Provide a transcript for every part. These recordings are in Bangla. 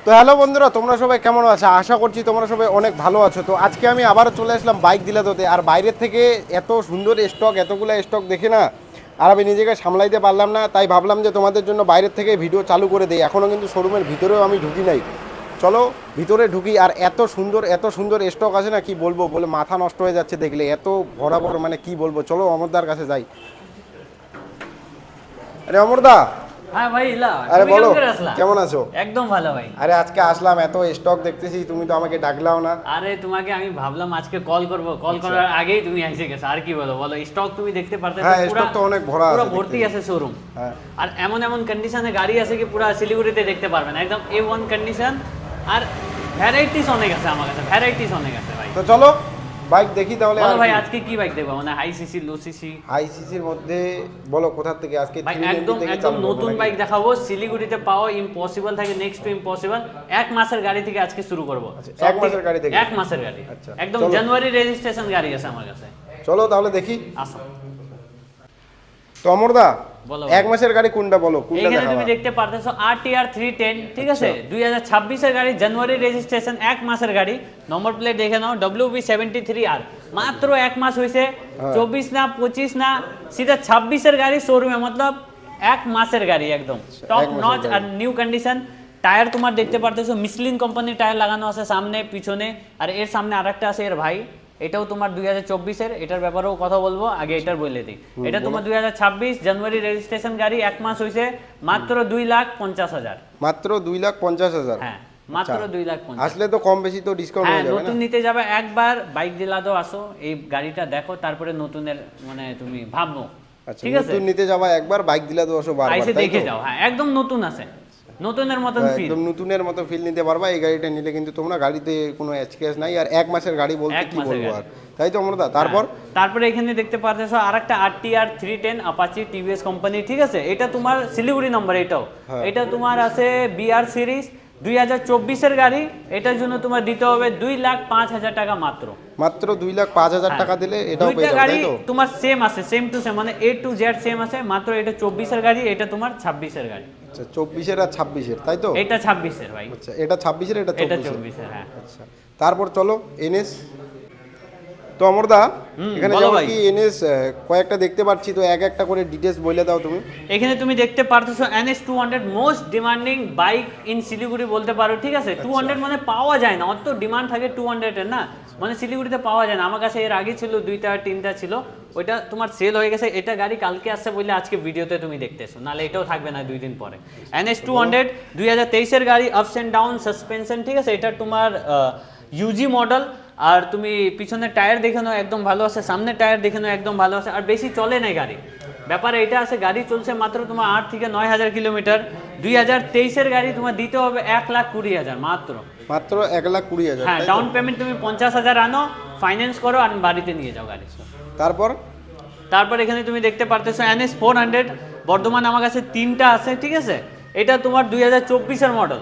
তো হ্যালো বন্ধুরা, তোমরা সবাই কেমন আছো? আশা করছি তোমরা সবাই অনেক ভালো আছো। তো আজকে আমি আবারও চলে আসলাম বাইক ডিলারতে, আর বাইরের থেকে এত সুন্দর স্টক, এতগুলো স্টক দেখে না আর আমি নিজেকে সামলাইতে পারলাম না, তাই ভাবলাম যে তোমাদের জন্য বাইরের থেকে ভিডিও চালু করে দিই। এখনও কিন্তু শোরুমের ভিতরেও আমি ঢুকি নাই, চলো ভিতরে ঢুকি। আর এত সুন্দর স্টক আছে না, কি বলবো, বলে মাথা নষ্ট হয়ে যাচ্ছে দেখলে, এত বরাবর মানে কি বলবো। চলো অমরদার কাছে যাই। আরে অমরদা। হ্যাঁ ভাই ইলা, আরে তুমি বলো, কেমন করে আসলা? কেমন আছো? একদম ভালো ভাই। আরে আজকে আসলাম, এত স্টক দেখতেছি, তুমি তো আমাকে ডাকলাও না। আরে তোমাকে আমি ভাবলাম আজকে কল করব, কল করার আগেই তুমি এসে গেছো। আর কি বলো স্টক তুমি দেখতে পারতেছো, হ্যাঁ, স্টক তো অনেক ভরা আছে, পুরো ভর্তি আছে শোরুম। হ্যাঁ, আর এমন এমন কন্ডিশনে গাড়ি আছে কি পুরো শিলিগুড়িতে দেখতে পারবেন, একদম A1 কন্ডিশন। আর ভ্যারাইটিস অনেক আছে আমার কাছে, ভ্যারাইটিস অনেক আছে ভাই। তো চলো বাইক দেখি তাহলে। বলো ভাই আজকে কি বাইক দেখবো, মানে হাই সিসি, লো সিসি? হাই সিসির মধ্যে বলো কোথা থেকে আজকে? ভাই 320 একদম থেকে একদম চালু করবো নতুন নাকি? বাইক দেখাবো। শিলিগুড়িতে পাওয়া ইম্পসিবল থাকে নেক্সট টু ইম্পসিবল। এক মাসের গাড়ি থেকে আজকে শুরু করবো। এক মাসের গাড়ি থেকে? এক মাসের গাড়ি, আচ্ছা, একদম চলো। জানুয়ারি রেজিস্ট্রেশন গাড়ি আছে আমার কাছে। চলো তাহলে দেখি। আসো। তো অমরদা, বলো এক মাসের গাড়ি কোনটা বলো, কোনটা এখানে দেখাবা? তুমি দেখতে পারতেছো RTR 310, ঠিক আছে? 2026 এর গাড়ি, জানুয়ারি রেজিস্ট্রেশন, এক মাসের গাড়ি। নম্বর প্লেট দেখে নাও, WB73R। মাত্র এক মাস হয়েছে, 24 না 25 না, সিধা 26 এর গাড়ি শোরুমে, মতলব এক মাসের গাড়ি, একদম টপ এক মাসের নচ গাড়ি। আর নিউ কন্ডিশন। টায়ার তোমার দেখতে পারতেছো মিশলিন কোম্পানির টায়ার লাগানো আছে সামনে পিছনে। আর এর সামনে আরেকটা আছে এর ভাই, এটাও তোমার 2024 এর, এটার ব্যাপারেও কথা বলবো, আগে এটার বলে দিই। এটা তোমার 2026 জানুয়ারি রেজিস্ট্রেশন গাড়ি, এক মাস হইছে, মাত্র 2,50,000। মাত্র 2,50,000? হ্যাঁ, মাত্র 2,50,000। আসলে তো কম বেশি তো ডিসকাউন্ট হ্যাঁ, হয়ে যাবে না? নতুন নিতে যাবে একবার বাইক দিলাদো আসো, এই গাড়িটা দেখো, তারপরে নতুনের মানে তুমি ভাববো। আচ্ছা, ঠিক আছে, নতুন নিতে যাবা একবার, বাইক দিলা তো আসো বারবার, আইসে তাই দেখে তো? যাও। হ্যাঁ, একদম নতুন আছে, নতুনের মতন হ্যাঁ, ফিল। একদম নতুনের মতো ফিল নিতে পারবা এই গাড়িটা নিলে। কিন্তু তোমরা গাড়িতে কোনো এচকেস নাই, আর এক মাসের গাড়ি বলতে এক কি মাসের বলবো গাড়ি। আর, তাই তো অমরদা? তারপর তারপরে এখানে দেখতে পাচ্ছো আরেকটা RTR 310 আপাচি টিভিএস কোম্পানি, ঠিক আছে? এটা তোমার শিলিগুড়ি নম্বর, এটাও এটা তোমার আছে BR সিরিজ, 2024 এর গাড়ি। এটার জন্য তোমার দিতে হবে 2,05,000 টাকা মাত্র। মাত্র 2,05,000 টাকা দিলে এটাও দুইটা পেয়ে যাবে, গাড়ি তাই তো? তোমার সেম আছে, সেম টু সেম, মানে A to Z সেম আছে। মাত্র এটা 24 এর গাড়ি, এটা তোমার 26 এর গাড়ি। আচ্ছা, 24-এর আর 26-এর, তাই তো? এটা 26 এর ভাই, আচ্ছা, এটা 26-এর, এটা এটা 24-এর। 24 এর। হ্যাঁ, আচ্ছা, তারপর চলো NS। তো অমরদা, এখানে বলো যেমন ভাই। কি NS কয়েকটা দেখতে পাচ্ছি, তো এক একটা করে ডিটেইলস বলে দাও তুমি। এখানে তুমি দেখতে পারতেছো NS 200, most demanding bike in Siliguri বলতে পারো, ঠিক আছে? 200 মানে পাওয়া যায় না, অত ডিমান্ড থাকে 200 এর না, মানে শিলিগুড়িতে পাওয়া যায় না। আমার কাছে এর আগে ছিল 2টা 3টা ছিল, ওইটা তোমার সেল হয়ে গেছে। এটা গাড়ি কালকে আসছে বলে আজকে ভিডিওতে তুমি দেখতেছো, নাহলে এটাও থাকবে না 2 দিন পরে। NS 200 2023 এর গাড়ি, আপস এন্ড ডাউন সাসপেনশন, ঠিক আছে? এটা তোমার UG মডেল। আর তুমি পিছনের টায়ার দেখে নাও, একদম ভালো আছে। সামনে টায়ার দেখে নাও, একদম ভালো আছে। আর বেশি চলে নাই গাড়ি, ব্যাপারে এটা আছে, গাড়ি চলছে মাত্র তোমার 8 থেকে 9,000 কিলোমিটার। 2023 এর গাড়ি তোমার দিতে হবে 1,20,000 মাত্র। মাত্র 1,20,000? হ্যাঁ, ডাউন পেমেন্ট তুমি 50,000 আনো, ফাইন্যান্স করো আর বাড়িতে নিয়ে যাও গাড়ি। তারপর এখানে তুমি দেখতে পারতেছো NS 400, বর্তমানে আমার কাছে 3টা আছে, ঠিক আছে? এটা তোমার 2024 এর মডেল,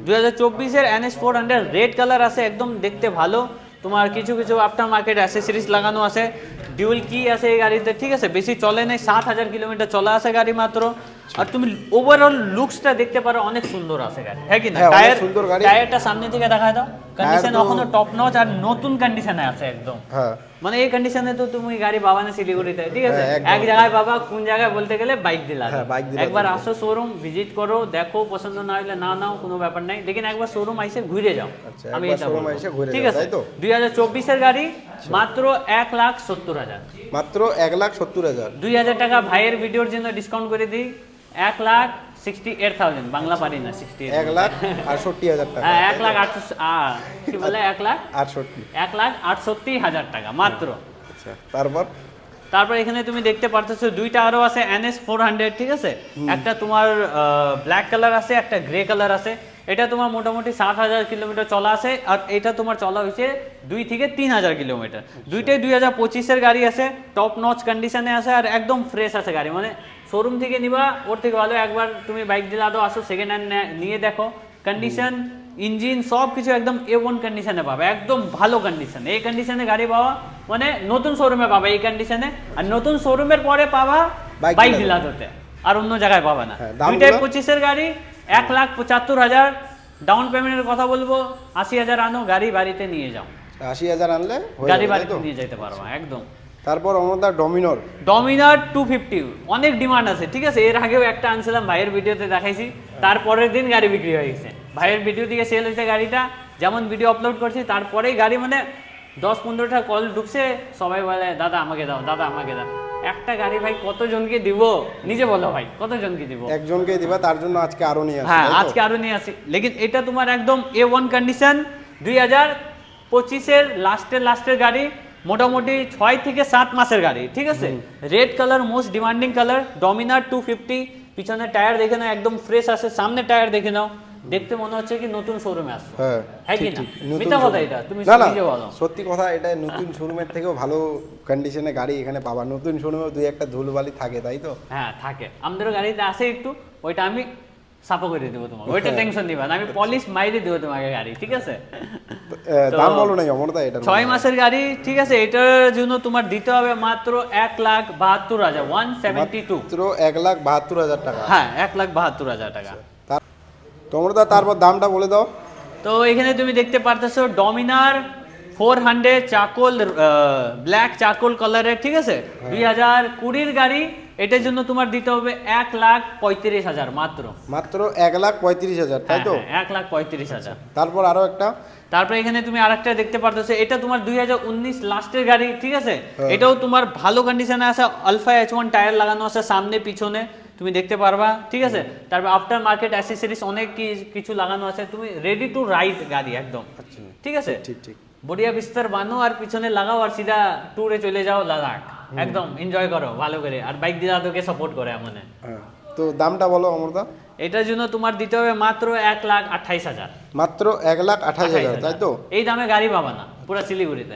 2024 এর NS 400, রেড কালার আছে, একদম দেখতে ভালো। তোমার কিছু কিছু আফটার মার্কেট অ্যাসেসরিজ লাগানো আছে, ডিউল কি আছে এই গাড়িতে, ঠিক আছে? বেশি চলে নেই, 7,000 কিলোমিটার চলা আছে গাড়ি মাত্র। আর তুমি ওভারঅল লুকসটা দেখতে পারো, অনেক সুন্দর আছে গাড়ি, হ্যাঁ কি না? হ্যাঁ, অনেক টায়ার, সুন্দর গাড়ি। টায়ারটা সামনে থেকে দেখায় দাও, কন্ডিশন তো- এখনো টপ নচ আর নতুন কন্ডিশনে আছে একদম। হ্যাঁ, মানে এই কন্ডিশনে তো তুমি গাড়ি পাবা না শিলিগুড়িতে, ঠিক আছে? হ্যাঁ, একদম। এক জায়গায় পাবা, কোন জায়গায় বলতে গেলে বাইক দিলা। হ্যাঁ, বাইক দিলা। একবার আসো শোরুম, ভিজিট করো, দেখো, পছন্দ না হলে না নাও, কোনো ব্যাপার নাই, লেকিন একবার শোরুম আইসে ঘুরে যাও। আচ্ছা, আমি একবার এটা শোরুম বলবো, আইসে ঘুরে ঠিক যাও, আছে? তাই তো? 2024 এর গাড়ি, মাত্র 1,70,000। মাত্র 1,70,000? 2,000 টাকা ভাইয়ের ভিডিওর জন্য ডিসকাউন্ট করে দিই, 1,68,000। বাংলা পারি না, 68। 1,68,000 টাকা? হ্যাঁ, 1,68,000, কি বলে, 1,68,000? 1,68,000 টাকা মাত্র। আচ্ছা, তারপর এখানে তুমি দেখতে পারতেছো দুইটা আরো আছে NS 400, ঠিক আছে? একটা তোমার ব্ল্যাক কালার আছে, একটা গ্রে কালার আছে। এটা তোমার মোটামুটি 7,000 কিলোমিটার চলা আছে, আর এটা তোমার চলা হয়েছে 2 থেকে 3,000 কিলোমিটার। দুইটাই 2025 এর গাড়ি আছে, টপ নচ কন্ডিশনে আছে, আর একদম ফ্রেশ আছে গাড়ি। মানে শোরুম থেকে নিবা ওর থেকে ভালো একবার তুমি বাইক দিলা তো আসো, সেকেন্ড হ্যান্ড নিয়ে দেখো, কন্ডিশন, ইঞ্জিন সব কিছু একদম A1 কন্ডিশনে পাবে, একদম ভালো কন্ডিশনে। এই কন্ডিশনে গাড়ি পাওয়া মানে নতুন শোরুমে পাবা এই কন্ডিশনে, আর নতুন শোরুমের পরে পাবা বাইক ডিলারতে, আর অন্য জায়গায় পাবা না। হ্যাঁ, দামগুলো? দুইটাই 25 এর গাড়ি, 1,75,000 ডাউন পেমেন্টের কথা বলবো 80,000 আনো, গাড়ি বাড়িতে নিয়ে যাও। 80,000 আনলে হয়ে গাড়ি যাবে, তাই বাড়িতে তো? নিয়ে যেতে পারবা একদম। তারপর অমরদা ডমিনর ডমিনার 250 অনেক ডিমান্ড আছে, ঠিক আছে। এর আগেও একটা আনছিলাম, ভাইয়ের ভিডিওতে দেখাইছি, তারপরের দিন গাড়ি বিক্রি হয়ে গেছে। ভাইয়ের ভিডিও থেকে সেল হয়েছে গাড়িটা, যেমন ভিডিও আপলোড করছি তারপরেই গাড়ি মানে 10-15টা কল ঢুকছে, সবাই বলে দাদা আমাকে দাও, দাদা আমাকে দাও। একটা গাড়ি ভাই কতজনকে দিব নিজে বলো ভাই, কতজনকে দিব? একজনকে দিবা, তার জন্য আজকে আরো নিয়ে আসি, হ্যাঁ তাই তো? আজকে আরো নিয়ে আসি, লেকিন এটা তোমার একদম A1 কন্ডিশন, 2025-এর লাস্টের গাড়ি, মোটামুটি 6 থেকে 7 মাসের গাড়ি, ঠিক আছে। Red colour, most demanding colour, Dominar 250। পিছনে টায়ার দেখে নাও একদম ফ্রেশ আছে, সামনে টায়ার দেখে নাও, দেখতে মনে হচ্ছে কি নতুন শোরুমে আসছো। হ্যাঁ কি ঠিক, না? ঠিক, নতুন মিথ্যা কথা showroom। এটা, তুমি না না, নিজে বলো। সত্যি কথা, এটা নতুন শোরুমের থেকেও ভালো কন্ডিশনে গাড়ি এখানে পাবা। নতুন শোরুমে দুই একটা ধুলবালি থাকে, তাই তো? হ্যাঁ থাকে, আমাদেরও গাড়িতে আসে একটু, ওইটা আমি সাফা করে দেবো তোমাকে, ওইটা টেনশন নিবা না, আমি পলিশ মাইরে দেবো তোমাকে গাড়ি, ঠিক আছে। তো দাম বলো নাই অমরদা এটা? 6 মাসের গাড়ি, ঠিক আছে। এটার জন্য তোমার দিতে হবে মাত্র 1,72,000, 172। মাত্র 1,72,000 টাকা। হ্যাঁ 1,72,000 টাকা। তো অমরদা তারপর দামটা বলে দাও। তো এখানে তুমি দেখতে পারতেছো ডমিনার 400 চারকোল, ব্ল্যাক চারকোল কালারের, ঠিক আছে। 2020-এর গাড়ি, এটার জন্য তোমার দিতে হবে 1,35,000 মাত্র। মাত্র 1,35,000, তাই তো? 1,35,000। তারপর আরো একটা, তারপরে এখানে তুমি আরেকটা দেখতে পারতেছো, এটা তোমার 2019 লাস্টের গাড়ি, ঠিক আছে। এটাও তোমার ভালো কন্ডিশনে আছে, আলফা H1 টায়ার লাগানো আছে সামনে পিছনে, তুমি দেখতে পারবা, ঠিক আছে। তারপর আফটার মার্কেট অ্যাসেসরিজ অনেক কিছু লাগানো আছে, তুমি রেডি টু রাইড গাড়ি একদম, ঠিক আছে। ঠিক ঠিক। বড়িয়া বিস্তার বানো আর পিছনে লাগাও আর সিধা ট্যুরে চলে যাও লাদাখ, একদম এনজয় করো ভালো করে, আর বাইক দিদা তোকে সাপোর্ট করে এমন। হ্যাঁ, তো দামটা বলো অমরদা। এটার জন্য তোমার দিতে হবে মাত্র 1,28,000। মাত্র 1,28,000, তাই তো? এই দামে গাড়ি পাবা না পুরো শিলিগুড়িতে,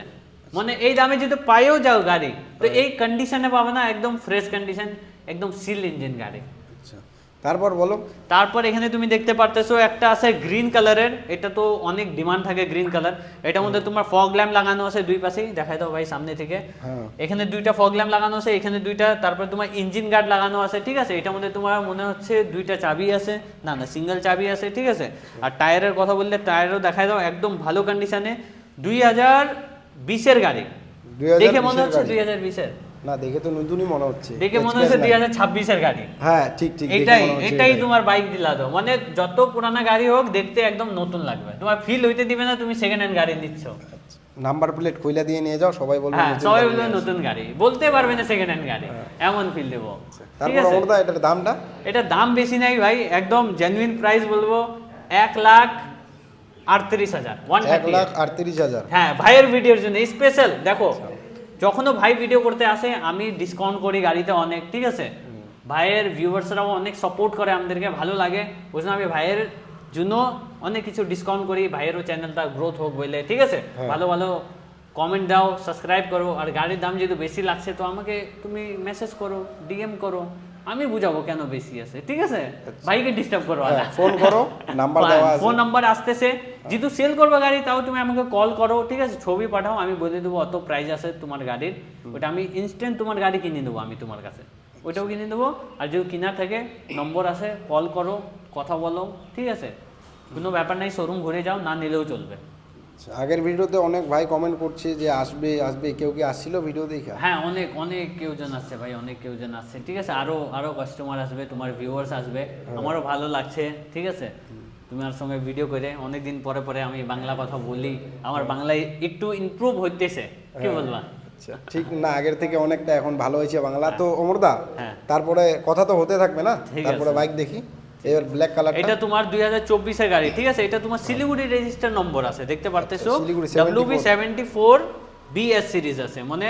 মানে এই দামে যদি পাইও যাও গাড়ি, তো এই কন্ডিশনে পাবা না, একদম ফ্রেশ কন্ডিশন, একদম সিল ইঞ্জিন গাড়ি। আচ্ছা, তারপর বলো। তারপর এখানে তুমি দেখতে পারতেছো একটা আছে গ্রিন কালারের, এটা তো অনেক ডিমান্ড থাকে গ্রিন কালার। এটার মধ্যে তোমার ফগ ল্যাম্প লাগানো আছে দুই পাশেই, দেখাই দাও ভাই সামনে থেকে। হ্যাঁ, এখানে দুইটা ফগ ল্যাম্প লাগানো আছে, এখানে দুইটা, তারপর তোমার ইঞ্জিন গার্ড লাগানো আছে, ঠিক আছে। এটার মধ্যে তোমার মনে হচ্ছে দুইটা চাবি আছে, না না সিঙ্গেল চাবি আছে, ঠিক আছে। আর টায়ারের কথা বললে টায়ারও দেখাই দাও একদম ভালো কন্ডিশনে, 2020-এর গাড়ি। দেখে মনে হচ্ছে 2020-এর না, দেখে তো নতুনই মনে হচ্ছে, দেখে মনে হচ্ছে 2026-এর গাড়ি। হ্যাঁ ঠিক ঠিক, দেখে এটাই মনে হচ্ছে এটাই এটাই। তোমার বাইক দিলা দাও, মানে যত পুরানা গাড়ি হোক দেখতে একদম নতুন লাগবে, তোমার ফিল হইতে দিবে না তুমি সেকেন্ড হ্যান্ড গাড়ি নিচ্ছ। নাম্বার প্লেট কইলা দিয়ে নিয়ে যাও, সবাই বলবে হ্যাঁ নতুন সবাই গাড়ি বলবে নিয়ে নতুন গাড়ি, বলতে পারবে না সেকেন্ড হ্যান্ড গাড়ি, এমন ফিল দেবো, আসছে। ঠিক তারপর আছে। অমরদা এটার দামটা? এটা দাম বেশি নাই ভাই, একদম জেনুইন প্রাইস বলবো 1,38,000, 138। 1,38,000। হ্যাঁ ভাইয়ের ভিডিওর জন্য স্পেশাল। দেখো যখনও ভাই ভিডিও করতে আসে আমি ডিসকাউন্ট করি গাড়িতে অনেক, ঠিক আছে। ভাইয়ের ভিউয়ার্সরাও অনেক সাপোর্ট করে আমাদেরকে, ভালো লাগে, বুঝলাম আমি ভাইয়ের জন্য অনেক কিছু ডিসকাউন্ট করি, ভাইয়েরও চ্যানেলটা গ্রোথ হোক বলে, ঠিক আছে। ভালো ভালো কমেন্ট দাও, সাবস্ক্রাইব করো, আর গাড়ির দাম যেহেতু বেশি লাগছে তো আমাকে তুমি মেসেজ করো, ডিএম করো, আমি বুঝাবো কেন বেশি আছে, ঠিক আছে। ভাইকে ডিস্টার্ব করো না, ফোন করো, নাম্বার দেওয়া আছে। ফোন নাম্বার আসতেছে, যেহেতু সেল করবে গাড়ি তাও তুমি আমাকে কল করো, ঠিক আছে। ছবি পাঠাও, আমি বলে দেবো অত প্রাইস আছে তোমার গাড়ির, ওটা আমি ইনস্ট্যান্ট তোমার গাড়ি কিনে দেবো আমি তোমার কাছে, ওইটাও কিনে দেবো। আর যদি কিনার থাকে নম্বর আছে, কল করো, কথা বলো, ঠিক আছে, কোনো ব্যাপার নাই, শোরুম ঘুরে যাও, না নিলেও চলবে। আচ্ছা, আগের ভিডিওতে অনেক ভাই কমেন্ট করছে যে আসবে আসবে, কেউ কি আসছিল ভিডিও দেখা? হ্যাঁ অনেক অনেক কেউজন আসছে ভাই, অনেক কেউজন আসছে, ঠিক আছে। আরো কাস্টমার আসবে, তোমার ভিউয়ার্স আসবে, আমারও ভালো লাগছে, ঠিক আছে। তোমার সঙ্গে ভিডিও করে অনেকদিন পরে পরে আমি বাংলা কথা বলি, আমার বাংলায় একটু ইমপ্রুভ হইতেছে, কি বলবা? আচ্ছা ঠিক না, আগের থেকে অনেকটা এখন ভালো হয়েছে বাংলা। তো অমরদা হ্যাঁ। তারপরে কথা তো হতে থাকবে না, ঠিক তারপরে আছে। বাইক দেখি। এবার ব্ল্যাক কালার, এটা তোমার 2024-এর গাড়ি, ঠিক আছে। এটা তোমার শিলিগুড়ি রেজিস্টার নম্বর আছে, দেখতে পারতেছো, শিলিগুড়ি WB74 BS সিরিজ আছে, মানে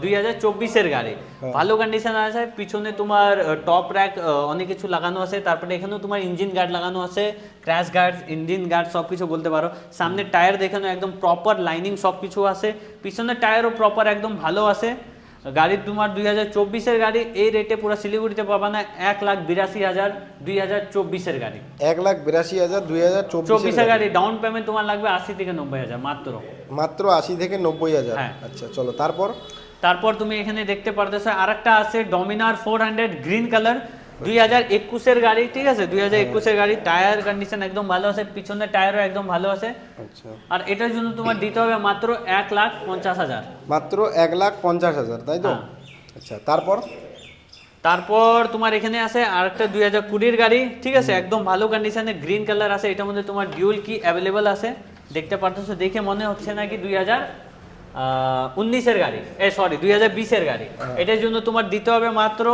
2024-এর গাড়ি, ভালো কন্ডিশন আছে। পিছনে তোমার টপ র্যাক অনেক কিছু লাগানো আছে, তারপরে এখানেও তোমার ইঞ্জিন গার্ড লাগানো আছে, ক্র্যাশ গার্ড, ইঞ্জিন গার্ড সব কিছু বলতে পারো। সামনে টায়ার দেখানো একদম প্রপার লাইনিং সব কিছু আছে, পিছনের টায়ারও প্রপার একদম ভালো আছে। গাড়ি তোমার 2024-এর গাড়ি, এই রেটে পুরো শিলিগুড়িতে পাবা না, 1,82,000 2024-এর গাড়ি। 1,82,000 2024 24-এর গাড়ি ডাউন পেমেন্ট তোমার লাগবে 80 থেকে 90,000 মাত্র, মাত্র 80 থেকে 90,000। হ্যাঁ। আচ্ছা চলো তারপর। তারপর তুমি এখানে দেখতে পারতেছো আরেকটা আছে ডমিনার 400 গ্রিন কালার, 2021-এর গাড়ি, ঠিক আছে, 2021-এর গাড়ি, টায়ার কন্ডিশন একদম ভালো আছে, পিছনের টায়ারও একদম ভালো আছে। আচ্ছা, আর এটার জন্য তোমার দিতে হবে মাত্র 1,50,000। মাত্র 1,50,000, তাই তো? হ্যাঁ। আচ্ছা, তারপর তারপর তোমার এখানে আছে আরেকটা 2020-এর গাড়ি, ঠিক আছে, একদম ভালো কন্ডিশনে, গ্রিন কালার আছে, এটার মধ্যে তোমার ডিউল কি অ্যাভেলেবল আছে, দেখতে পারতেছো, দেখে মনে হচ্ছে না কি 2019-এর গাড়ি, সরি 2020-এর গাড়ি। এটার জন্য তোমার দিতে হবে মাত্র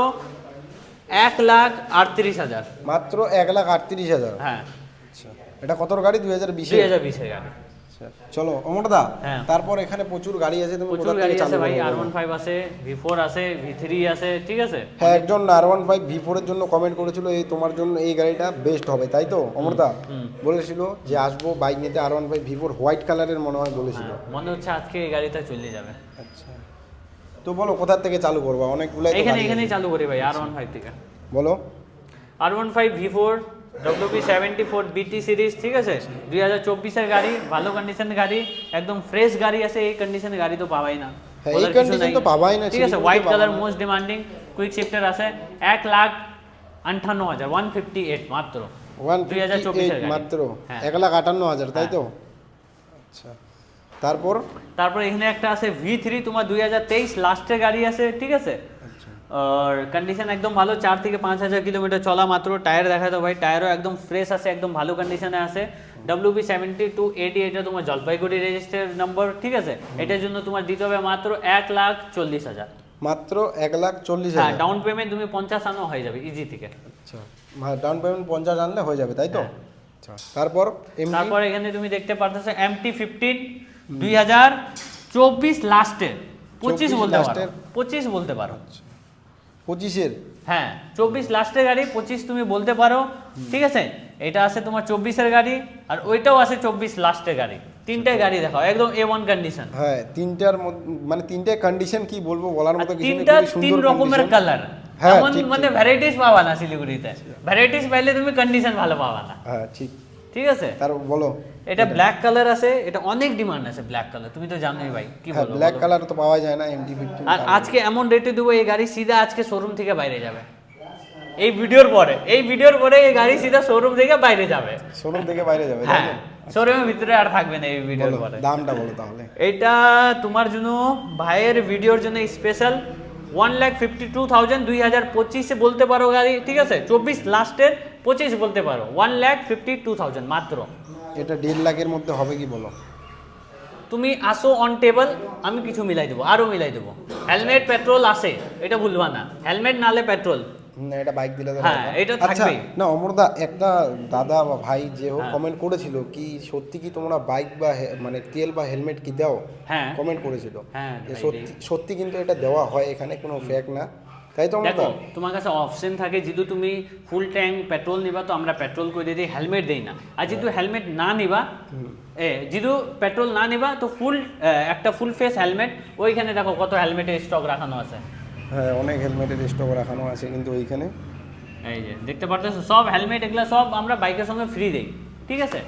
1,38,000। মাত্র 1,38,000। হ্যাঁ, আচ্ছা, এটা কতর গাড়ি? 2020-এর। 2020-এর গাড়ি। চলো অমরদা, হ্যাঁ। তারপর এখানে প্রচুর গাড়ি আছে, তুমি প্রচুর কোথা থেকে গাড়ি চালু আছে ভাই, করবে? R15 আছে, V4 আছে, V3 আছে, ঠিক আছে। হ্যাঁ, একজন R15 V4 এর জন্য কমেন্ট করেছিল, এই তোমার জন্য এই গাড়িটা বেস্ট হবে, তাই তো অমরদা? বলেছিল যে আসবো বাইক নিতে, R15 V4 হোয়াইট কালারের মনে হয় বলেছিল। হ্যাঁ, মনে হচ্ছে আজকে এই গাড়িটা চলে যাবে। আচ্ছা, তো বলো কোথা থেকে চালু করবো? অনেকগুলাই তো গাড়ি এখানেই আছে। চালু করি ভাই R15 থেকে। বলো। R15 V4 WP74 BT series, ঠিক আছে, 2024-এর গাড়ি, ভালো কন্ডিশনের গাড়ি, একদম ফ্রেশ গাড়ি আছে, এই কন্ডিশনের গাড়ি তো পাবাই না। হ্যাঁ, এই বলার কিছু condition নাই। তো পাবাই না, ঠিক আছে, শিলিগুড়িতে হোয়াইট পাবা কালার, না। মোস্ট ডিমান্ডিং, কুইক শিফটার আছে, 1,58,000, 158 মাত্র। 158 2024-এর গাড়ি। মাত্র। হ্যাঁ। 1,58,000, তাই তো? আচ্ছা, তারপর তারপর এখানে একটা আছে V3, তোমার 2023 লাস্টের গাড়ি আছে, ঠিক আছে, আর কন্ডিশন একদম ভালো, 4 থেকে 5,000 কিলোমিটার চলা মাত্র। টায়ার দেখা দাও ভাই, টায়ারও একদম ফ্রেশ আছে, একদম ভালো কন্ডিশনে আছে। WP7280, এটা তোমার জলপাইগুড়ি রেজিস্টার্ড নম্বর, ঠিক আছে। এটার জন্য তোমার দিতে হবে মাত্র 1,40,000। মাত্র 1,40,000। হ্যাঁ, ডাউন পেমেন্ট তুমি 50 আনো হয়ে যাবে ইজি থেকে। আচ্ছা, ডাউন পেমেন্ট 50 আনলে হয়ে যাবে, তাই তো? হ্যাঁ। আচ্ছা, তারপর তারপর এখানে তুমি দেখতে পারতেছো MT15 2024 লাস্টের, 25 বলতে পারো, লাস্টের। 25 বলতে পারো। 25-এর। হ্যাঁ, 24 লাস্টের গাড়ি, 25 তুমি বলতে পারো, ঠিক আছে। এটা আছে তোমার 24-এর গাড়ি, আর ওইটাও আছে 24 লাস্টের গাড়ি। তিনটে গাড়ি দেখাও, একদম A1 কন্ডিশন। হ্যাঁ, তিনটার মানে তিনটে কন্ডিশন কি বলবো, বলার মতো কিছু নেই, তিনটা খুবই তিন সুন্দর রকমের condition। কালার, হ্যাঁ, এমন ঠিক, মানে ঠিক। ভ্যারাইটিস পাবা না শিলিগুড়িতে। ভ্যারাইটিস পাইলে তুমি কন্ডিশন ভালো পাবা না, হ্যাঁ, ঠিক। ঠিক আছে। তার বলো। এটা ব্ল্যাক কালার আছে, এটা অনেক ডিমান্ড আছে ব্ল্যাক কালার, তুমি তো জানোই ভাই, কি হ্যাঁ, বলবো ব্ল্যাক বলো। কালার তো পাওয়া যায় না MT15। আর আজকে এমন রেটে দেবো এই গাড়ি, সিধা আজকে শোরুম থেকে বাইরে যাবে। এই ভিডিওর পরে এই গাড়ি সিধা শোরুম থেকে বাইরে যাবে। শোরুম থেকে বাইরে যাবে, তাই হ্যাঁ, তো? শোরুমের ভিতরে আর থাকবে না এই ভিডিওর বলো, পরে। দামটা বলো তাহলে। এটা তোমার জন্য, ভাইয়ের ভিডিওর জন্য স্পেশাল 1,52,000, 2025-এ বলতে পারো গাড়ি, ঠিক আছে, 24 লাস্টের, 25 বলতে পারো, 1,52,000 মাত্র। এটা 1.5 লাখের মধ্যে হবে কি বলো? তুমি আসো অন টেবল, আমি কিছু মিলাই দেবো, আরও মিলাই দেবো। হেলমেট, পেট্রোল আছে, এটা ভুলবা না, হেলমেট নালে পেট্রোল। এটা বাইক দিলে তো হ্যাঁ, হবে না। এটা আচ্ছা, থাকবেই। না অমরদা, একটা দাদা বা ভাই যে হোক হ্যাঁ। কমেন্ট করেছিল, কি সত্যি কি তোমরা বাইক বা মানে তেল বা হেলমেট কি দাও? হ্যাঁ। কমেন্ট করেছিল। হ্যাঁ, যে ভাই, সত্যি সত্যি কিন্তু এটা দেওয়া হয় এখানে, কোনো ফেক না, তাই তো অমরদা? দেখো, তোমার কাছে অপশন থাকে, যেহেতু তুমি ফুল ট্যাঙ্ক পেট্রোল নিবা তো আমরা পেট্রোল করে দিই, হেলমেট দেই না। আর যেহেতু হেলমেট না নিবা, যেহেতু পেট্রোল না নিবা, তো একটা ফুল ফেস হেলমেট, ওইখানে দেখো কত হেলমেটের স্টক রাখানো আছে। হ্যাঁ, অনেক হেলমেটের স্টক রাখানো আছে কিন্তু ওইখানে। এই যে দেখতে পারতেছো, সব হেলমেট, এগুলো সব আমরা বাইকের সঙ্গে ফ্রি দেই, ঠিক আছে।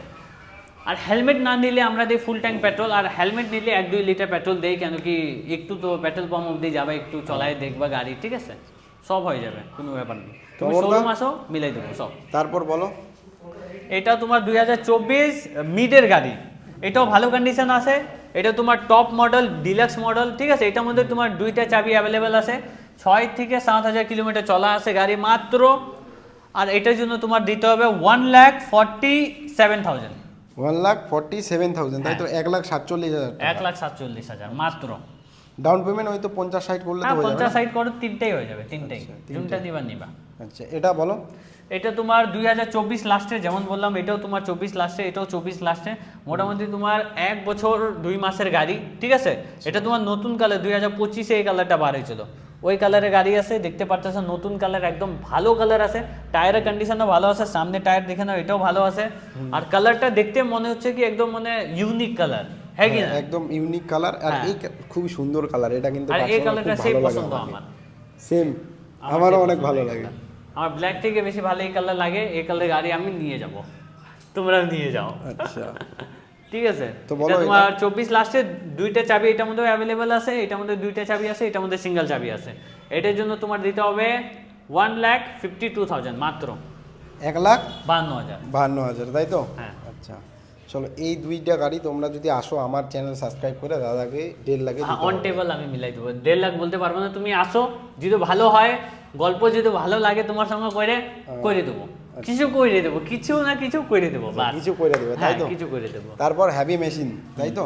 আর হেলমেট না নিলে আমরা দিই ফুল ট্যাঙ্ক পেট্রোল, আর হেলমেট নিলে 1-2 লিটার পেট্রোল দেই, কেন কি একটু তো পেট্রোল পাম্প অব্দি যাবে, একটু চলায় দেখবা গাড়ি, ঠিক আছে, সব হয়ে যাবে, কোনো ব্যাপার নেই। তুমি তোমার শোরুম আসো, মিলাই দেবো সব। তারপর বলো। এটা তোমার 2024 মিডের গাড়ি, এটাও ভালো কন্ডিশন আছে, এটা তোমার টপ মডেল, ডিলাক্স মডেল, ঠিক আছে। এটার মধ্যে তোমার 2টা চাবি অ্যাভেলেবেল আছে, 6 থেকে 7,000 কিলোমিটার চলা আছে গাড়ি মাত্র। আর এটার জন্য তোমার দিতে হবে 1,47,000। 1,47,000, তাই তো? 1,47,000। 1,47,000 মাত্র। ডাউন পেমেন্ট হয়তো 50-60 করলে তো হ্যাঁ, হয়ে যাবে 50 না? সাইড করো, তিনটেই হয়ে যাবে, তিনটেই, আচ্ছা, তিনটেই। যোনটা নিবা। আচ্ছা, এটা বলো। এটা তোমার 2024 লাস্টে, যেমন বললাম এটাও তোমার 24 লাস্টে, এটাও 24 লাস্টে, মোটামুটি তোমার 1 বছর 2 মাসের গাড়ি, ঠিক আছে। এটা তোমার নতুন কালার, 2025-এ এই কালারটা বার হয়েছিল, ওই কালারের গাড়ি আছে, দেখতে পারতেছো, নতুন কালার, একদম ভালো কালার আছে, টায়ারের কন্ডিশনও ভালো আছে, সামনে টায়ার দেখে নাও, এটাও ভালো আছে। আর কালারটা দেখতে মনে হচ্ছে কি একদম মানে ইউনিক কালার, হ্যাঁ কি না? একদম ইউনিক কালার, আর হ্যাঁ। এই খুবই সুন্দর কালার, এটা কিন্তু আর এই personally কালারটা খুব সেই ভালো লাগে পছন্দ আমাকে। আমার। সেম, আমার আমারও সেই অনেক পছন্দ ভালো এই লাগে। কালারটা। আমার ব্ল্যাক থেকে বেশি ভালো এই কালার লাগে, এই কালারের গাড়ি আমি নিয়ে যাব, তোমরা নিয়ে যাও। আচ্ছা, ঠিক আছে। তো বলো, এটা তোমার 24 লাস্টে 2টা চাবি এটার মধ্যে অ্যাভেলেবেল আছে, এটার মধ্যে 2টা চাবি আছে, এটার মধ্যে সিঙ্গেল চাবি আছে। এটার জন্য তোমার দিতে হবে 1,52,000 মাত্র 1,52,000 52,000। তাই তো? হ্যাঁ। আচ্ছা চলো, এই দুইটা গাড়ি তোমরা যদি আসো আমার চ্যানেল সাবস্ক্রাইব করে দাদাকে 1.5 লাখে দিতে অন হবে। টেবল আমি মিলাই দেবো, 1.5 লাখ বলতে পারবো না, তুমি আসো, যদি ভালো হয় গল্প যদি ভালো লাগে তোমার সঙ্গে করে দেবো, কিছু করে দেবো, কিছু না কিছু করে দেবো, বাস। কিছু করে দেবে তাই হ্যাঁ, তো? কিছু করে দেবো। তারপর হ্যাভি মেশিন তাই তো?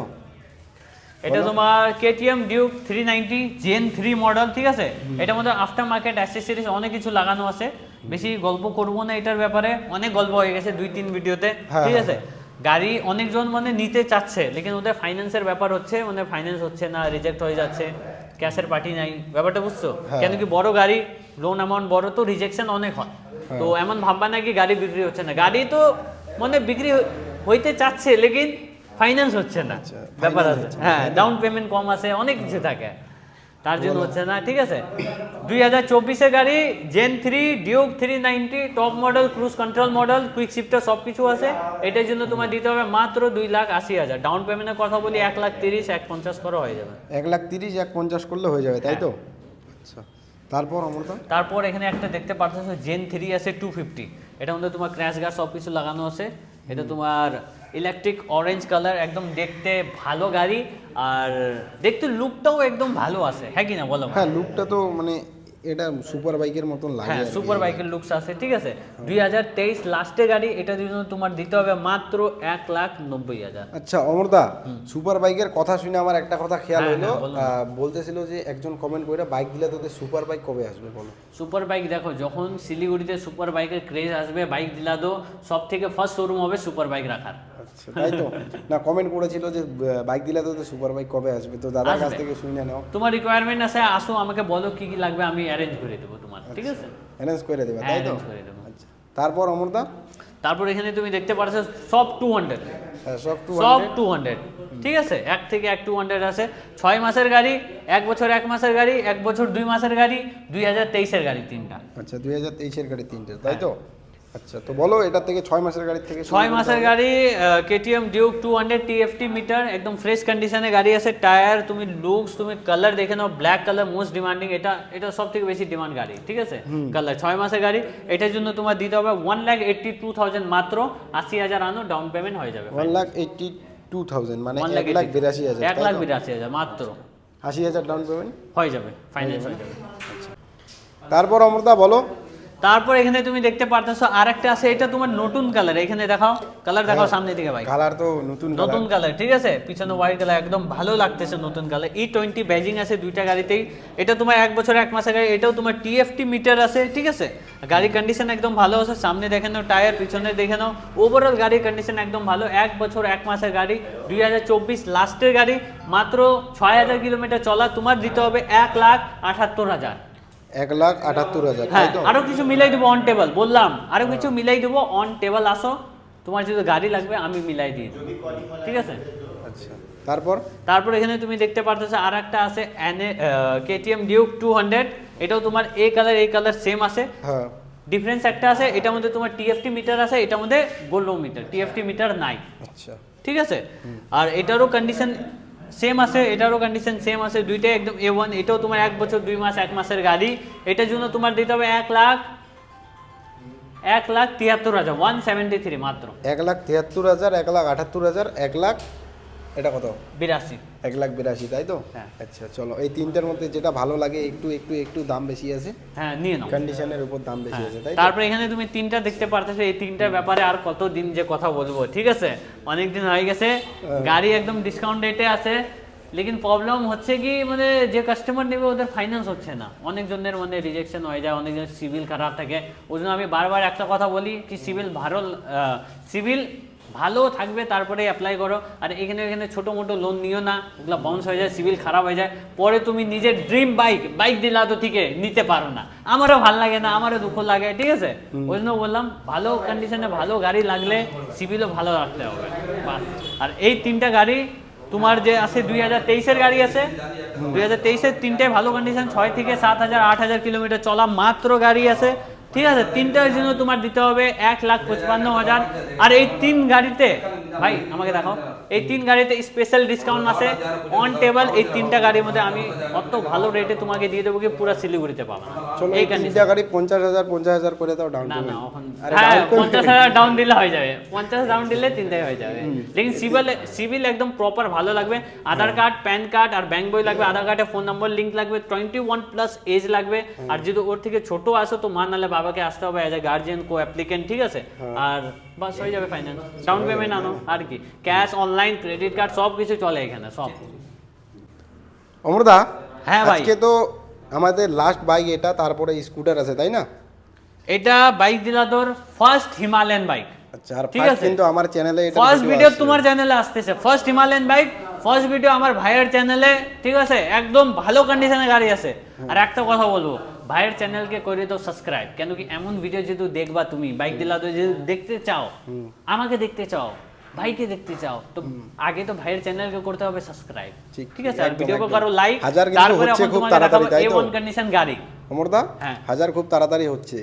এটা তোমার কেটিএম ডিউক 390 জেন 3 মডেল, ঠিক আছে? এটার মধ্যে আফটার মার্কেট অ্যাক্সেসরিজ অনেক কিছু লাগানো আছে, বেশি গল্প করবো না এটার ব্যাপারে, অনেক গল্প হয়ে গেছে 2-3 ভিডিওতে, হ্যাঁ, ঠিক হ্যাঁ, আছে? গাড়ি অনেকজন মানে নিতে চাচ্ছে, লেকিন ওদের ফাইন্যান্সের ব্যাপার হচ্ছে, মানে ফাইন্যান্স হচ্ছে না, রিজেক্ট হয়ে যাচ্ছে, ক্যাশের পার্টি নাই, ব্যাপারটা বুঝছো? হ্যাঁ। কেন কি বড় গাড়ি, লোন অ্যামাউন্ট বড়, তো রিজেকশন অনেক হয়, তো এমন ভাববা না কি গাড়ি বিক্রি হচ্ছে না, গাড়ি তো মানে বিক্রি হইতে চাচ্ছে, লেকিন ফাইন্যান্স হচ্ছে না, আচ্ছা, ব্যাপার finance আছে। হচ্ছে না, হ্যাঁ, তাই না? ডাউন পেমেন্ট কম আছে, অনেক কিছু থাকে, তার জন্য হচ্ছে না, ঠিক আছে? 2024-এর গাড়ি Gen 3 Duke 390 top model, cruise control model, quick shifter সব কিছু আছে, এটার জন্য তোমার দিতে হবে মাত্র 2,80,000। ডাউন পেমেন্টের কথা বলি 1,30,000 1,50,000 করে হয়ে যাবে। 1,30,000 1,50,000 করলে হয়ে যাবে তাই তো? আচ্ছা তারপর অমরদা? তারপর এখানে একটা দেখতে পাচ্ছ জেন 3 আছে 250, এটার মধ্যে তোমার ক্র্যাশ গার্ড সব কিছু লাগানো আছে, এটা তোমার ইলেকট্রিক অরেঞ্জ কালার, একদম দেখতে ভালো গাড়ি, আর দেখতে লুকটাও একদম ভালো আছে, হ্যাঁ কি না বলো? হ্যাঁ, লুকটা তো মানে এটা সুপার বাইকের মতন লাগে হ্যাঁ, আর কি। সুপার বাইকের লুকস আছে, ঠিক আছে? 2023 লাস্টের গাড়ি, এটার জন্য তোমার দিতে হবে মাত্র 1,90,000। আচ্ছা অমরদা, সুপার বাইকের কথা শুনে আমার একটা কথা খেয়াল হ্যাঁ, হলো, হ্যাঁ, বলো বলতেছিল যে একজন কমেন্ট করে বাইক দিলে তোদের সুপার বাইক কবে আসবে বলো? সুপার বাইক দেখো, যখন শিলিগুড়িতে সুপার বাইকের ক্রেজ আসবে, বাইক দিলা দো, সব থেকে ফার্স্ট শোরুম হবে সুপার বাইক রাখার। আচ্ছা তাই তো? না, কমেন্ট করেছিল যে বাইক দিলে তোদের সুপার বাইক কবে আসবে, তো দাদার কাছ আসবে। থেকে শুনে নাও। তোমার রিকোয়ারমেন্ট আছে, আসো, আমাকে বলো কি কি লাগবে, আমি অ্যারেঞ্জ করে দেবো তোমার, ঠিক আছে? অ্যারেঞ্জ করে দেবে হ্যাঁ, তাই তো? arrange করে দেবো। আচ্ছা তারপর অমরদা? তারপর এখানে তুমি দেখতে পাচ্ছ সব 200, হ্যাঁ, সব সব 200। 200, ঠিক আছে? 1 থেকে 1 200 আছে, 6 মাসের গাড়ি, 1 বছর 1 মাসের গাড়ি, 1 বছর 2 মাসের গাড়ি, 2023-এর গাড়ি তিনটা। আচ্ছা 2023-এর গাড়ি তিনটে তাই তো? আচ্ছা তো বলো এটার থেকে 6 মাসের গাড়ি থেকে 6 মাসের গাড়ি কেটিএম ডিউক 200 টিএফটি মিটার, একদম ফ্রেশ কন্ডিশনে গাড়ি আছে, টায়ার তুমি লুকস তুমি কালার দেখে নাও, ব্ল্যাক কালার মোস্ট ডিমান্ডিং, এটা সব থেকে বেশি ডিমান্ড গাড়ি, ঠিক আছে? কালার 6 মাসের গাড়ি, এটার জন্য তোমার দিতে হবে 1,82,000 মাত্র, 80,000 আনো, ডাউন পেমেন্ট হয়ে যাবে 1,82,000 মানে 1,82,000 1,82,000 1,82,000 মাত্র 80,000 ডাউন পেমেন্ট হয়ে যাবে, ফাইন্যান্স হয়ে যাবে। তারপর অমরদা বলো? তারপর এখানে তুমি দেখতে পারতেছো আরেকটা আছে, এটা তোমার নতুন কালার, এখানে দেখাও, কালার দেখাও সামনে দিকে ভাই, কালার তো নতুন নতুন কালার, ঠিক আছে? পিছনে হোয়াইট কালার, একদম ভালো লাগতেছে নতুন কালার। E20 ব্যাজিং আছে দুইটা গাড়িতেই, এটা তোমার 1 বছর 1 মাসের গাড়ি, এটাও তোমার টিএফটি মিটার আছে, ঠিক আছে? গাড়ির কন্ডিশন একদম ভালো আছে, সামনে দেখে নাও টায়ার, পিছনে দেখে নাও, ওভারঅল গাড়ির কন্ডিশন একদম ভালো। 1 বছর 1 মাসের গাড়ি, 2024 লাস্টের গাড়ি, মাত্র 6,000 কিলোমিটার চলা, তোমার দিতে হবে 1,78,000। 1,78,000 হ্যাঁ, তাই তো? আরো কিছু মিলাই দেবো অন টেবল, বললাম আরো কিছু মিলাই দেবো অন টেবল, আসো, তোমার যদি গাড়ি লাগবে আমি মিলাই দিয়ে দেবো, ঠিক আছে? আচ্ছা তারপর এখানে তুমি দেখতে পারতেছো আর একটা আছে কেটিএম ডিউক 200, এটাও তোমার এই কালার সেম আছে, হ্যাঁ ডিফারেন্স একটা আছে, এটার মধ্যে তোমার টিএফটি মিটার আছে, এটার মধ্যে গোল্ড মিটার, টিএফটি মিটার নাই, আচ্ছা ঠিক আছে? আর এটারও কন্ডিশন সেম আছে, এটারও কন্ডিশন সেম আছে, দুইটাই একদম A1, এটাও তোমার 1 বছর 2 মাস 1 মাসের গাড়ি, এটার জন্য তোমার দিতে হবে 1,73,000 173 মাত্র, 1,73,000 1,78,000 1,00,000 এটা কত? 82। 1,82,000 তাই তো? হ্যাঁ। আচ্ছা চলো, এই তিনটার মধ্যে যেটা ভালো লাগে, একটু দাম বেশি আছে, হ্যাঁ, নিয়ে নাও। কন্ডিশনের উপর দাম বেশি আছে তাই তো? তারপরে এখানে তুমি তিনটা দেখতে পারতেছো, এই তিনটার ব্যাপারে আর কতদিন যে কথা বলবো, ঠিক আছে? অনেক দিন হয়ে গেছে, গাড়ি একদম ডিসকাউন্ট রেটে আছে, লেকিন প্রবলেম হচ্ছে কি মানে যে কাস্টমার নেবে ওদের ফাইন্যান্স হচ্ছে না, অনেকজনের মানে রিজেকশন হয়ে যায়, অনেকজনের সিভিল খারাপ থাকে, ওই জন্য আমি বারবার একটা কথা বলি কি সিভিল ভালো থাকবে তারপরে অ্যাপ্লাই করো, আর এখানে ছোটো মোটো লোন নিও না, ওগুলো বাউন্স হয়ে যায়, সিভিল খারাপ হয়ে যায়, পরে তুমি নিজের ড্রিম বাইক দিলা তো ঠিক নিতে পারো না, আমারও ভালো লাগে না, আমারও দুঃখ লাগে, ঠিক আছে? ওই জন্য বললাম ভালো কন্ডিশনে ভালো গাড়ি লাগলে সিভিলও ভালো রাখতে হবে, বাস। আর এই তিনটা গাড়ি তোমার যে আছে 2023-এর গাড়ি আছে, 2023-এর তিনটায় ভালো কন্ডিশন, 6 থেকে 7,000 8,000 কিলোমিটার চলা মাত্র গাড়ি আছে, ঠিক আছে? তিনটার জন্য তোমার দিতে হবে 1,55,000, আর এই তিন গাড়িতে ভাই আমাকে দেখাও, এই 3 গাড়িতে স্পেশাল ডিসকাউন্ট আছে অন টেবল। এই 3টা গাড়ির মধ্যে আমি অত ভালো রেটে তোমাকে দিয়ে দেবো কি পুরো শিলিগুড়িতে পাবে না। চলো এই এই তিনটা গাড়ি 50,000 করে দাও ডাউন না না পেমেন্ট। এখন আরে হ্যাঁ down payment 50,000 ডাউন দিলে হয়ে যাবে, 50 ডাউন দিলে 3টাই হয়ে যাবে। লেকিন সিভিল একদম প্রপার ভালো লাগবে, আধার কার্ড প্যান কার্ড আর ব্যাংক বই লাগবে, আধার কার্ডে ফোন নাম্বার লিংক লাগবে, 21+ এজ লাগবে। আর যদি ওর থেকে ছোট আসো তো মা নাহলে বাবাকে আসতে হবে as a guardian co applicant, ঠিক আছে? আর বাস হয়ে যাবে ফাইন্যান্স, ডাউন পেমেন্ট আনো আর কি, ক্যাশ অনলাইন ক্রেডিট কার্ড সব কিছু চলে এখানে সব। অমরদা হ্যাঁ ভাই। আজকে তো আমাদের লাস্ট বাইক এটা, তারপরে স্কুটার আছে তাই না? এটা বাইক দিলা তোর ফার্স্ট হিমালয়ান বাইক। আচ্ছা, আর ঠিক ফার্স্ট আছে। কিন্তু আমার চ্যানেলে এটা ফার্স্ট ভিডিও তোমার চ্যানেলে আসতেছে, first Himalayan bike, first video আমার ভাইয়ের চ্যানেলে, ঠিক আছে? একদম ভালো কন্ডিশনে গাড়ি আছে। আর একটা কথা বলবো, ভাইয়ের চ্যানেলকে করে দাও সাবস্ক্রাইব, কেন কি এমন ভিডিও যদি দেখবা তুমি বাইক দিলা তো যদি দেখতে চাও, আমাকে দেখতে চাও, ভাইকে দেখতে চাও, তো আগে তো ভাইয়ের চ্যানেলকে করতে হবে সাবস্ক্রাইব, ঠিক, ঠিক আছে? আর একদম, ভিডিওকে একদম। করো লাইক, হাজার কিন্তু তারপরে হচ্ছে এখন খুব তোমাকে তাড়াতাড়ি, দেখাবো তাই তো? A1 কন্ডিশন গাড়ি। অমরদা হ্যাঁ। 1000 খুব তাড়াতাড়ি হচ্ছে।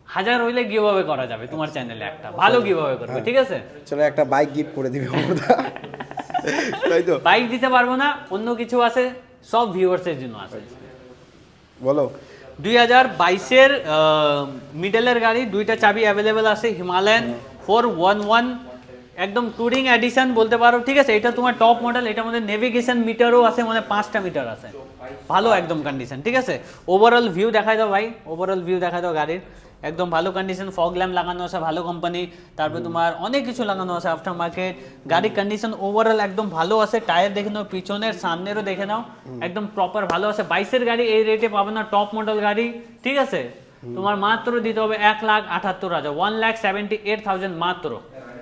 1000 হইলে গিভঅ্যাওয়ে করা যাবে তোমার চ্যানেলে, একটা ভালো গিভঅ্যাওয়ে করবে, ঠিক আছে? চলো একটা বাইক গিফট করে দিবি অমরদা, তাই তো? বাইক দিতে পারবো না, অন্য কিছু আছে, সব ভিউয়ার্সের জন্য আছে। বলো। 2022-এর মিডলের গাড়ি, 2টা চাবি অ্যাভেলেবেল আছে, হিমালয়ান 411 একদম টুরিং এডিশন বলতে পারো, ঠিক আছে? এটা তোমার টপ মডেল, এটার মধ্যে নেভিগেশন মিটারও আছে, মানে 5টা মিটার আছে, ভালো একদম কন্ডিশন, ঠিক আছে? ওভারঅল ভিউ দেখাই দাও ভাই, ওভারঅল ভিউ দেখাই দাও গাড়ির, একদম ভালো কন্ডিশন, ফগ ল্যাম্প লাগানো আছে ভালো কোম্পানি, তারপরে তোমার অনেক কিছু লাগানো আছে আফটার মার্কেট। গাড়ির কন্ডিশন ওভারঅল একদম ভালো আছে, টায়ার দেখে নাও, পিছনের সামনেরও দেখে নাও, একদম প্রপার ভালো আছে। 22-এর গাড়ি এই রেটে পাবে না, টপ মডেল গাড়ি, ঠিক আছে? তোমার মাত্র দিতে হবে 1,78,000, 1,78,000 মাত্র।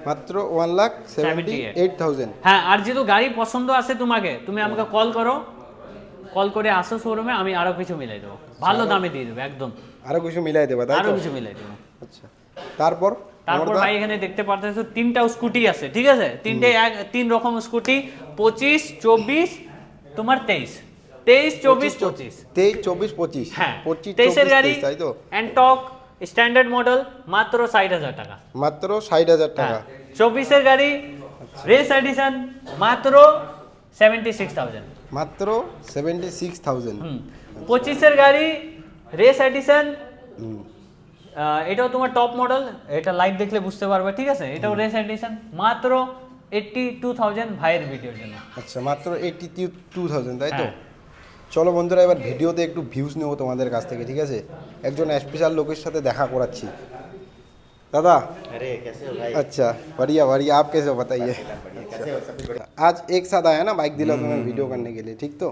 মাত্র 1,78,000। হ্যাঁ, আর যেহেতু গাড়ি পছন্দ আছে তোমাকে, তুমি আমাকে কল করো, কল করে আসো শোরুমে, আমি আরো কিছু মিলাই দেবো, ভালো দামে দিয়ে দেবো একদম, আরো কিছু মিলাই দেবা তাই আরো তো? কিছু মিলাই দেবো। আচ্ছা, তারপর তারপর ভাই এখানে দেখতে পারতেছো 3টা স্কুটি আছে, ঠিক আছে? 3 রকম স্কুটি, 25, 24, তোমার 23, 24, 25। 23, 24, 25। হ্যাঁ, 25, 23-এর 24, গাড়ি 23, তাই তো? অ্যান্টক স্ট্যান্ডার্ড মডেল মাত্র 60,000 টাকা। মাত্র 60,000 টাকা। 24-এর গাড়ি রেস এডিশন মাত্র 76,000। মাত্র 76,000। 25-এর গাড়ি রেস এডিশন, এটাও তোমার টপ মডেল, এটা লাইট দেখলে বুঝতে পারবে, ঠিক আছে? এটাও রেস এডিশন মাত্র 82,000 ভাইয়ের ভিডিওর জন্য। আচ্ছা, মাত্র 82,000 তাই তো? হ্যাঁ। চলো বন্ধুরা, এবার ভিডিওতে একটু ভিউজ নেবো তোমাদের কাছ থেকে, ঠিক আছে? একজন স্পেশাল লোকের সাথে দেখা করাচ্ছি। दादा। अरे कैसे हो भाई? अच्छा, बढ़िया बढ़िया। आप कैसे हो बताइए? कैसे हो? सब कुछ आज एक साथ आया ना बाइक दिला तुम्हें वीडियो करने के लिए, ठीक तो?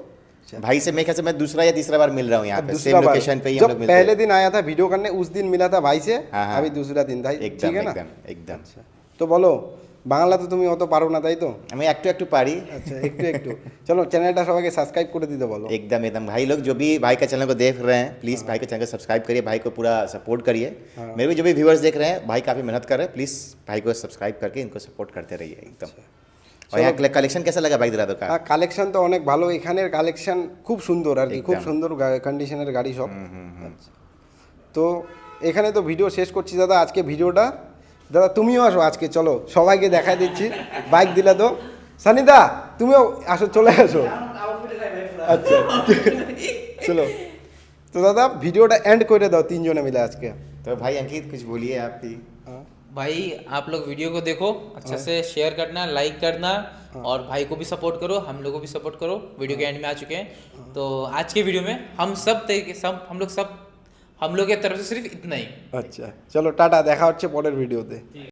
भाई से मैं कैसे मैं दूसरा या तीसरा बार मिल रहा हूँ यहाँ पे, दूसरा सेम बार। लोकेशन पे ही हम जब लोग मिलते पहले हैं। दिन आया था वीडियो करने, उस दिन मिला था भाई से। हाँ, हाँ। अभी दूसरा दिन था, एकदम ठीक है ना? एकदम एकदम তো বলো, বাংলা তো তুমি অত পারো না তাই তো? আমি একটু একটু পারি। আচ্ছা, একটু একটু। চলো চ্যানেলটা সবাইকে সাবস্ক্রাইব করে দিতে বলো। एकदम एकदम भाई लोग जो भी भाई का चैनल को देख रहे हैं, प्लीज़ भाई के चैनल को सब्सक्राइब करिए, भाई को पूरा सपोर्ट करिए। मेरे भी जो भी व्यूअर्स देख रहे हैं, भाई काफ़ी मेहनत कर रहे हैं, प्लीज़ भाई को सब्सक्राइब करके इनको सपोर्ट करते रहिए एकदम। और यहाँ कलेक्शन कैसा लगा भाई दिलादो का? কালেকশন তো অনেক ভালো, এখানের কালেকশন খুব সুন্দর আর কি, খুব একদম। সুন্দর কন্ডিশনের গাড়ি সব। আচ্ছা। তো এখানে তো ভিডিও শেষ করছি দাদা আজকে ভিডিওটা। দাদা তুমিও আসো আজকে, চলো সবাইকে দেখাই দিচ্ছি বাইক দিলা তো। সানিদা তুমিও আসো, চলে আসো। আচ্ছা চলো। তো দাদা ভিডিওটা এন্ড করে দাও তিনজনে মিলে আজকে। तो भाई अंकित कुछ बोलिए आप भी। भाई आप लोग वीडियो को देखो, अच्छे से शेयर करना, लाइक करना, और भाई को भी सपोर्ट करो, हम लोग को भी सपोर्ट करो। वीडियो के एंड में आ चुके हैं, तो आज के वीडियो में हम लोग के तरफ से सिर्फ इतना ही। আচ্ছা চলো, টাটা, দেখা হচ্ছে পরের ভিডিওতে।